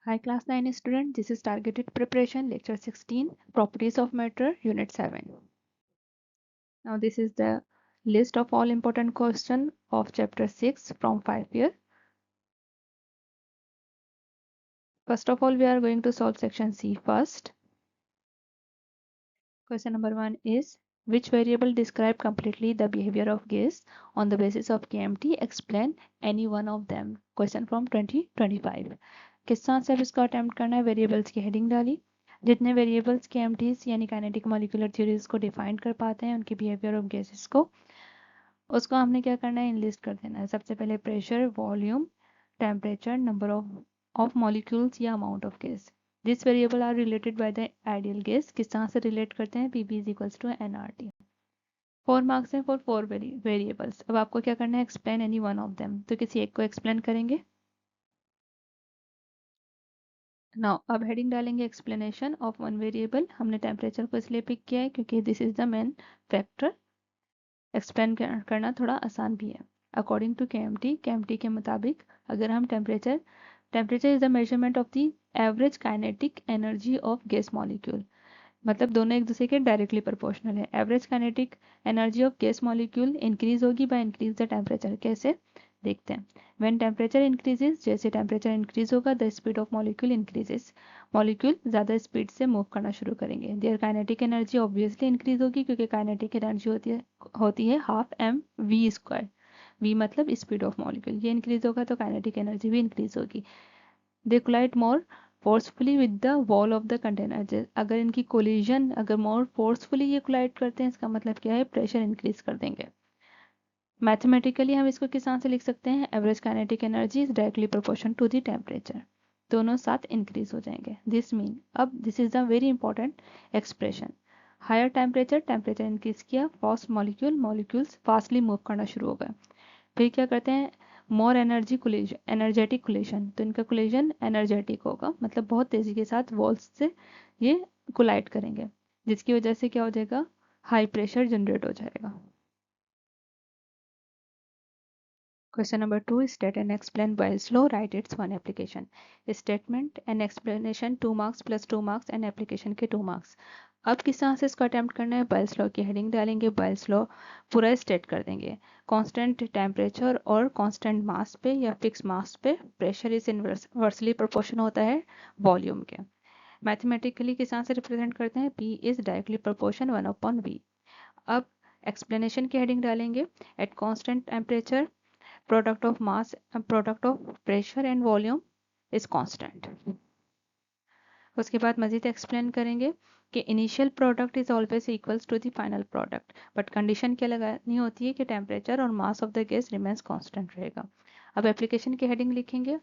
Hi class 9 student, this is targeted preparation lecture 16 properties of matter unit 7. Now this is the list of all important questions of chapter 6 from 5 year. First of all we are going to solve section C first. Question number 1 is which variable describe completely the behavior of gas on the basis of KMT, explain any one of them. Question from 2025. किस तरह से अब इसको attempt करना है, variables की heading डाली, जितने वेरिएबल्स के एमटीज यानी काइनेटिक मॉलिक्यूलर थ्योरीज को डिफाइन कर पाते हैं उनकी बिहेवियर ऑफ गैसेस को, उसको हमने क्या करना है, इनलिस्ट कर देना है. सबसे पहले pressure, volume, temperature, number of molecules या amount of gas. This variable are related by the ideal gas. किस तरह से रिलेट करते हैं, PV is equals to NRT. 4 marks हैं फॉर 4 वेरिएबल्स. अब आपको क्या करना है, explain any one of them. तो किसी एक को एक्सप्लेन करेंगे. नाउ अब हेडिंग डालेंगे एक्सप्लेनेशन ऑफ वन वेरिएबल. हमने टेम्परेचर को इसलिए पिक किया है क्योंकि this is the main factor. Explain करना थोड़ा आसान भी है. अकॉर्डिंग टू केएमटी के मुताबिक अगर हम temperature is the measurement of the average kinetic energy of gas molecule. मतलब दोनों एक दूसरे के डायरेक्टली प्रोपोर्शनल है. Average kinetic energy of gas molecule increase होगी बाय इंक्रीज द टेम्परेचर. कैसे देखते हैं. व्हेन टेम्परेचर इंक्रीजेज, जैसे टेम्परेचर इंक्रीज होगा the speed of molecule increases. Molecule ज़्यादा स्पीड से मूव करना शुरू करेंगे. There kinetic energy obviously increase होगी क्योंकि काइनेटिक एनर्जी होती है half M V square. V मतलब स्पीड ऑफ मॉलिक्यूल. ये इंक्रीज होगा तो काइनेटिक एनर्जी भी इंक्रीज होगी. They collide more forcefully with the wall of the container. अगर इनकी कोलिजन अगर मोर फोर्सफुली ये कोलाइड करते हैं, इसका मतलब क्या है, प्रेशर इंक्रीज कर देंगे. मैथमेटिकली हम इसको किस तरह से लिख सकते हैं, average kinetic energy is directly proportion to the temperature. दोनों साथ इंक्रीज हो जाएंगे. दिस मीन, अब this is the very important expression. Higher temperature increase किया, फास्ट मॉलिक्यूल्स फास्टली मूव करना शुरू हो गए. फिर क्या करते हैं, मोर एनर्जेटिक कोलिजन. तो इनका कोलिजन एनर्जेटिक होगा, मतलब बहुत तेजी के साथ वॉल्स से ये कोलाइड करेंगे, जिसकी वजह से क्या हो जाएगा, हाई प्रेशर जनरेट हो जाएगा. Question number 2, state and explain Boyle's law, write its one application. Statement and explanation 2 marks plus 2 marks and application के 2 marks. अब किस तरह से इसको अटेम्प्ट करना है, बॉयल्स लॉ की हेडिंग डालेंगे, बॉयल्स लॉ पूरा स्टेट कर देंगे. कांस्टेंट टेम्परेचर और कांस्टेंट मास पे या फिक्स मास पे प्रेशर इज इनवर्सली प्रोपोर्शन होता है वॉल्यूम के. मैथमेटिकली किस तरह से रिप्रेजेंट करते हैं, P is directly proportion 1/V. अब एक्सप्लेनेशन की हेडिंग डालेंगे, at constant temperature product of mass product of pressure and volume is constant. उसके बाद मजीद एक्सप्लेन करेंगे कि initial product is always equals to the final product, but condition क्या लगानी होती है कि टेम्परेचर और mass of the gas remains constant रहेगा. अब एप्लीकेशन की हेडिंग लिखेंगे.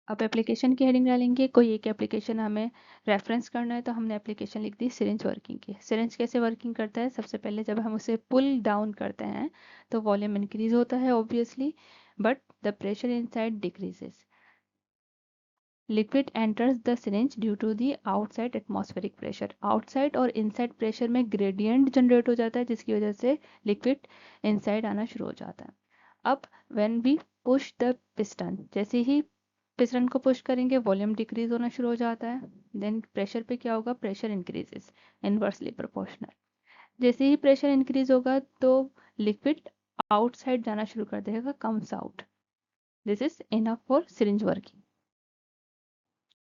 अब एप्लीकेशन की हेडिंग डालेंगे. कोई एक एप्लीकेशन हमें रेफरेंस करना है तो हमने एप्लीकेशन लिख दी सिरिंज वर्किंग की. सिरिंज कैसे वर्किंग करता है, सबसे पहले जब हम उसे पुल डाउन करते हैं तो वॉल्यूम इंक्रीज होता है obviously, but the pressure inside decreases. Liquid enters the syringe due to the outside atmospheric pressure. Outside और इनसाइड प्रेशर में ग्रेडियंट जनरेट हो जाता है, जिसकी वजह से लिक्विड इनसाइड आना शुरू हो जाता है. अब when we push the piston, जैसे ही पिस्टन को पुश करेंगे वॉल्यूम डिक्रीज होना शुरू हो जाता है. देन प्रेशर पे क्या होगा, प्रेशर इंक्रीजेस इनवर्सली प्रोपोर्शनल. जैसे ही प्रेशर इंक्रीज होगा तो लिक्विड आउटसाइड जाना शुरू कर देगा, comes out. This is enough for syringe working.